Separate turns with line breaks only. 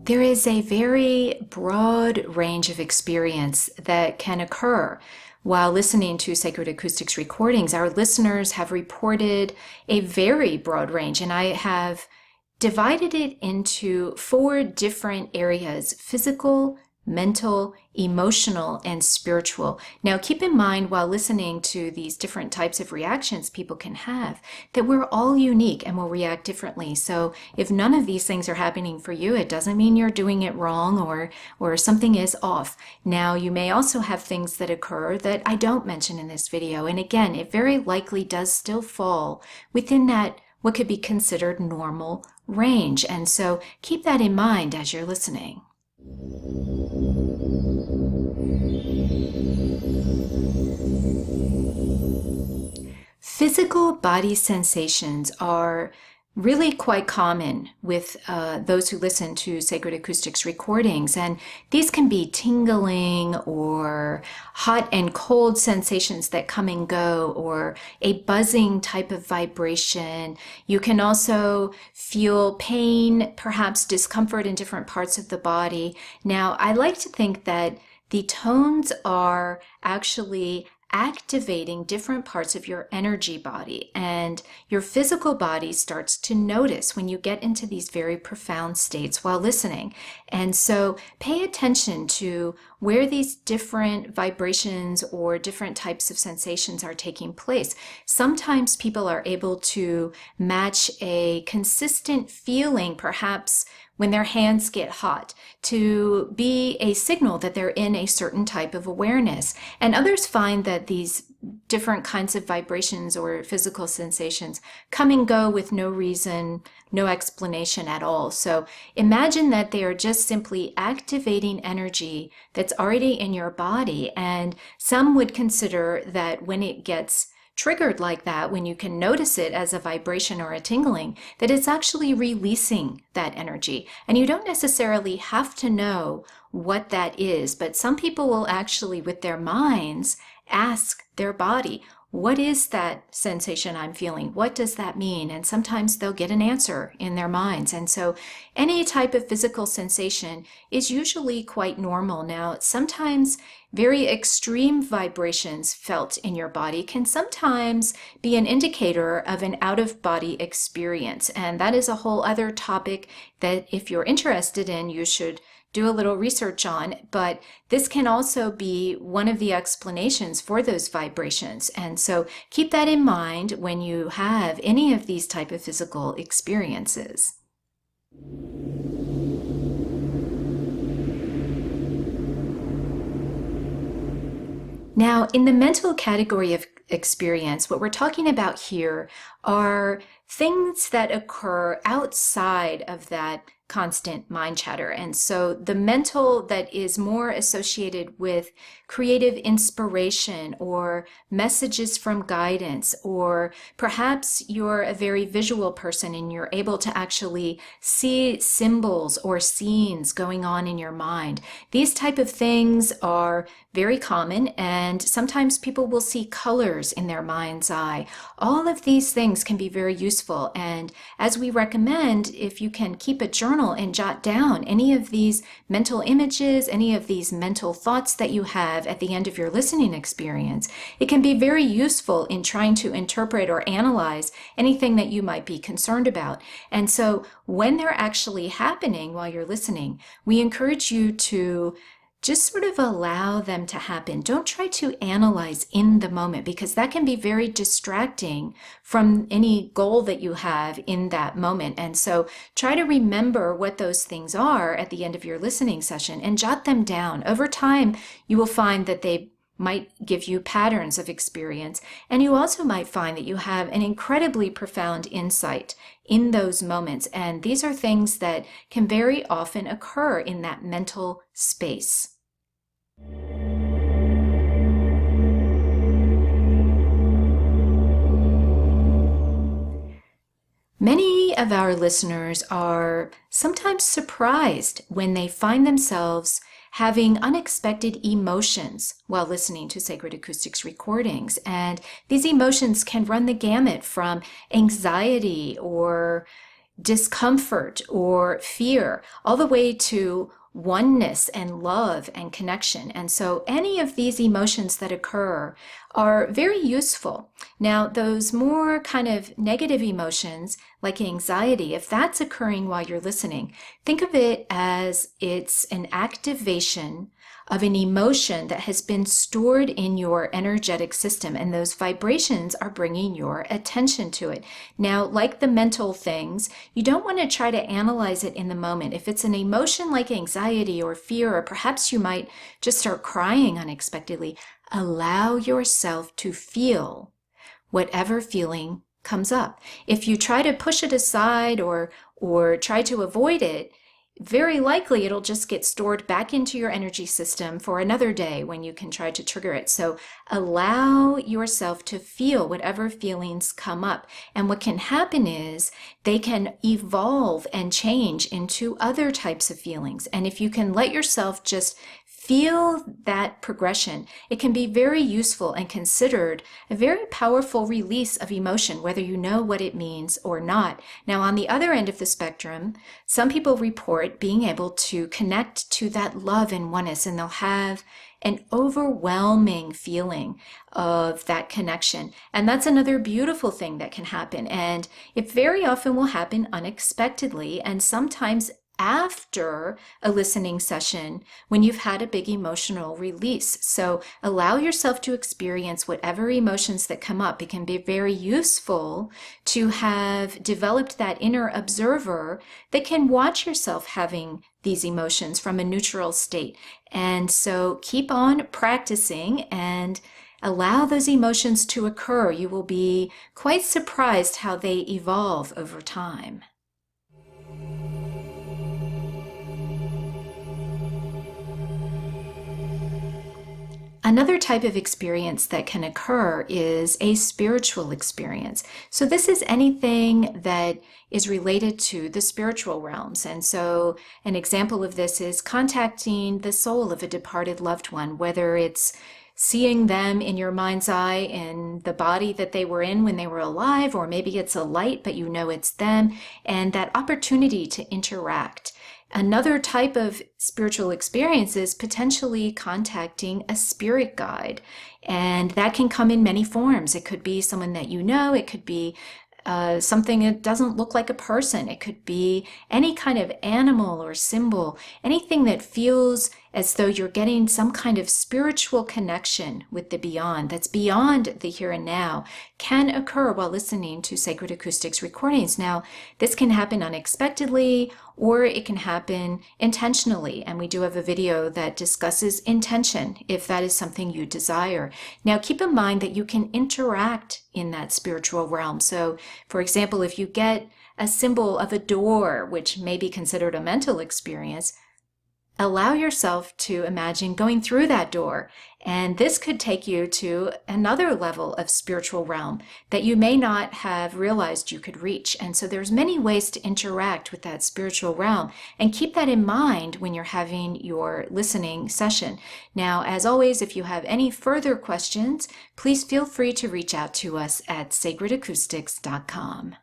There is a very broad range of experience that can occur while listening to Sacred Acoustics recordings. Our listeners have reported a very broad range, and I have divided it into 4 different areas: physical, mental, emotional, and spiritual. Now, keep in mind while listening to these different types of reactions people can have that we're all unique and will react differently. So if none of these things are happening for you, it doesn't mean you're doing it wrong or something is off. Now, you may also have things that occur that I don't mention in this video. And again, it very likely does still fall within that what could be considered normal range. And so keep that in mind as you're listening. Physical body sensations are really quite common with those who listen to Sacred Acoustics recordings, and these can be tingling or hot and cold sensations that come and go, or a buzzing type of vibration. You can also feel pain, perhaps discomfort in different parts of the body. Now, I like to think that the tones are actually activating different parts of your energy body, and your physical body starts to notice when you get into these very profound states while listening. And so pay attention to where these different vibrations or different types of sensations are taking place. Sometimes people are able to match a consistent feeling, perhaps when their hands get hot, to be a signal that they're in a certain type of awareness. And others find that these different kinds of vibrations or physical sensations come and go with no reason, no explanation at all. So imagine that they are just simply activating energy that's already in your body. And some would consider that when it gets triggered like that, when you can notice it as a vibration or a tingling, that it's actually releasing that energy. And you don't necessarily have to know what that is, but some people will actually, with their minds, ask their body, what is that sensation I'm feeling? What does that mean? And sometimes they'll get an answer in their minds. And so any type of physical sensation is usually quite normal. Now, sometimes very extreme vibrations felt in your body can sometimes be an indicator of an out-of-body experience. And that is a whole other topic that if you're interested in, you should do a little research on, but this can also be one of the explanations for those vibrations. And so keep that in mind when you have any of these type of physical experiences. Now, in the mental category of experience, what we're talking about here are things that occur outside of that constant mind chatter. And so the mental that is more associated with creative inspiration or messages from guidance, or perhaps you're a very visual person and you're able to actually see symbols or scenes going on in your mind. These type of things are very common, and sometimes people will see colors in their mind's eye. All of these things can be very useful, and as we recommend, if you can keep a journal and jot down any of these mental images, any of these mental thoughts that you have at the end of your listening experience, it can be very useful in trying to interpret or analyze anything that you might be concerned about. And so when they're actually happening while you're listening, we encourage you to just sort of allow them to happen. Don't try to analyze in the moment, because that can be very distracting from any goal that you have in that moment. And so try to remember what those things are at the end of your listening session and jot them down. Over time, you will find that they might give you patterns of experience, and you also might find that you have an incredibly profound insight in those moments. And these are things that can very often occur in that mental space. Many of our listeners are sometimes surprised when they find themselves having unexpected emotions while listening to Sacred Acoustics recordings. And these emotions can run the gamut from anxiety or discomfort or fear, all the way to oneness and love and connection. And so any of these emotions that occur are very useful. Now, those more kind of negative emotions like anxiety, if that's occurring while you're listening, think of it as it's an activation of an emotion that has been stored in your energetic system, and those vibrations are bringing your attention to it. Now, like the mental things, you don't want to try to analyze it in the moment. If it's an emotion like anxiety or fear, or perhaps you might just start crying unexpectedly, allow yourself to feel whatever feeling comes up. If you try to push it aside or try to avoid it, very likely it'll just get stored back into your energy system for another day when you can try to trigger it. So allow yourself to feel whatever feelings come up. And what can happen is they can evolve and change into other types of feelings. And if you can let yourself just feel that progression, it can be very useful and considered a very powerful release of emotion, whether you know what it means or not. Now, on the other end of the spectrum, some people report being able to connect to that love and oneness, and they'll have an overwhelming feeling of that connection. And that's another beautiful thing that can happen. And it very often will happen unexpectedly, and sometimes after a listening session when you've had a big emotional release. So allow yourself to experience whatever emotions that come up. It can be very useful to have developed that inner observer that can watch yourself having these emotions from a neutral state. And so keep on practicing and allow those emotions to occur. You will be quite surprised how they evolve over time. Another type of experience that can occur is a spiritual experience. So this is anything that is related to the spiritual realms. And so an example of this is contacting the soul of a departed loved one, whether it's seeing them in your mind's eye in the body that they were in when they were alive, or maybe it's a light, but you know it's them, and that opportunity to interact. Another type of spiritual experience is potentially contacting a spirit guide, and that can come in many forms. It could be someone that you know, it could be something that doesn't look like a person, it could be any kind of animal or symbol, anything that feels as though you're getting some kind of spiritual connection with the beyond, that's beyond the here and now, can occur while listening to Sacred Acoustics recordings. Now, this can happen unexpectedly, or it can happen intentionally, and we do have a video that discusses intention if that is something you desire. Now, keep in mind that you can interact in that spiritual realm. So, for example, if you get a symbol of a door, which may be considered a mental experience, allow yourself to imagine going through that door, and this could take you to another level of spiritual realm that you may not have realized you could reach. And so there's many ways to interact with that spiritual realm, and keep that in mind when you're having your listening session. Now, as always, if you have any further questions, please feel free to reach out to us at sacredacoustics.com.